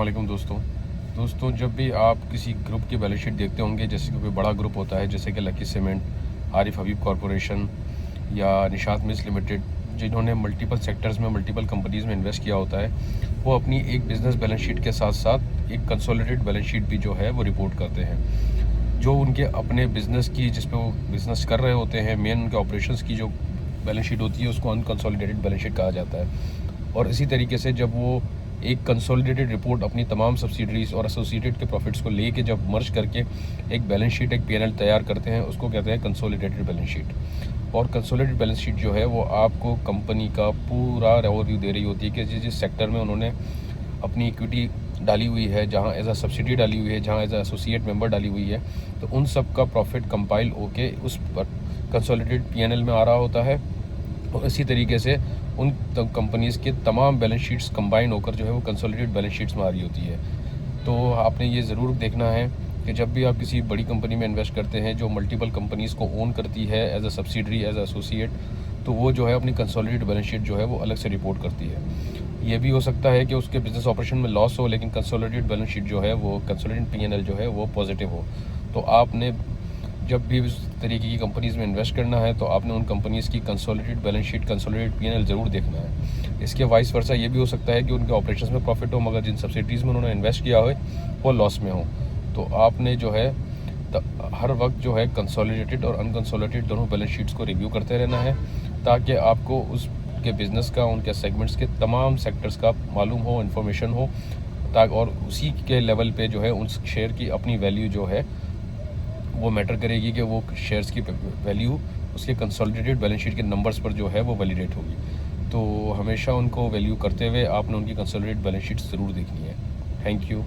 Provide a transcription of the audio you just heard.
वालेकुम दोस्तों, जब भी आप किसी ग्रुप की बैलेंस शीट देखते होंगे, जैसे कि कोई बड़ा ग्रुप होता है जैसे कि लकी सीमेंट, आरिफ हबीब कॉरपोरेशन या निशात मिल्स लिमिटेड, जिन्होंने मल्टीपल सेक्टर्स में मल्टीपल कंपनीज़ में इन्वेस्ट किया होता है, वो अपनी एक बिज़नेस बैलेंस शीट के साथ साथ एक कंसोलिडेटेड बैलेंस शीट भी जो है वो रिपोर्ट करते हैं। जो उनके अपने बिज़नेस की, जिस पे वो बिज़नेस कर रहे होते हैं, मेन उनके ऑपरेशंस की जो बैलेंस शीट होती है उसको अनकंसोलिडेटेड बैलेंस शीट कहा जाता है। और इसी तरीके से जब वो एक कंसोलिडेटेड रिपोर्ट अपनी तमाम सब्सिडरीज और एसोसिएटेड के प्रॉफिट्स को लेके जब मर्ज करके एक बैलेंस शीट, एक पीएनएल तैयार करते हैं, उसको कहते हैं कंसोलिडेटेड बैलेंस शीट। और कंसोलिडेटेड बैलेंस शीट जो है वो आपको कंपनी का पूरा ओवरव्यू दे रही होती है कि जिस जिस सेक्टर में उन्होंने अपनी इक्विटी डाली हुई है, जहाँ एज अ सब्सिडी डाली हुई है, जहाँ एज अ एसोसिएट मेंबर डाली हुई है, तो उन सब का प्रॉफिट कंपाइल होके उस कंसोलिडेटेड पीएनएल में आ रहा होता है। और इसी तरीके से उन कंपनीज़ के तमाम बैलेंस शीट्स कंबाइन होकर जो है वो कंसोलिडेटेड बैलेंस शीट्स में आ रही होती है। तो आपने ये ज़रूर देखना है कि जब भी आप किसी बड़ी कंपनी में इन्वेस्ट करते हैं जो मल्टीपल कंपनीज़ को ओन करती है as a subsidiary, as a associate, तो वो जो है अपनी कंसोलिडेटेड बैलेंस शीट जो है वो अलग से रिपोर्ट करती है। ये भी हो सकता है कि उसके बिज़नेस ऑपरेशन में लॉस हो, लेकिन कंसोलिडेटेड बैलेंस शीट जो है वो कंसोलिडेटेड पीएनएल जो है वो पॉजिटिव हो। तो आपने जब भी इस तरीके की कंपनीज़ में इन्वेस्ट करना है तो आपने उन कंपनीज़ की consolidated balance sheet, consolidated PNL ज़रूर देखना है। इसके वाइस वर्सा ये भी हो सकता है कि उनके ऑपरेशंस में प्रॉफिट हो, मगर जिन सब्सिडीज़ में उन्होंने इन्वेस्ट किया हो वो लॉस में हो। तो आपने जो है हर वक्त जो है कंसोलिडेटेड और अनकंसोलिडेटेड दोनों बैलेंस शीट्स को रिव्यू करते रहना है, ताकि आपको उसके बिज़नेस का, उनके सेगमेंट्स के तमाम सेक्टर्स का मालूम हो, इन्फॉर्मेशन हो, ताकि और उसी के लेवल पे जो है उस शेयर की अपनी वैल्यू जो है वो मैटर करेगी कि वो शेयर्स की वैल्यू उसके कंसोलिडेटेड बैलेंस शीट के नंबर्स पर जो है वो वैलिडेट होगी। तो हमेशा उनको वैल्यू करते हुए आपने उनकी कंसोलिडेटेड बैलेंस शीट ज़रूर देखनी है। Thank you.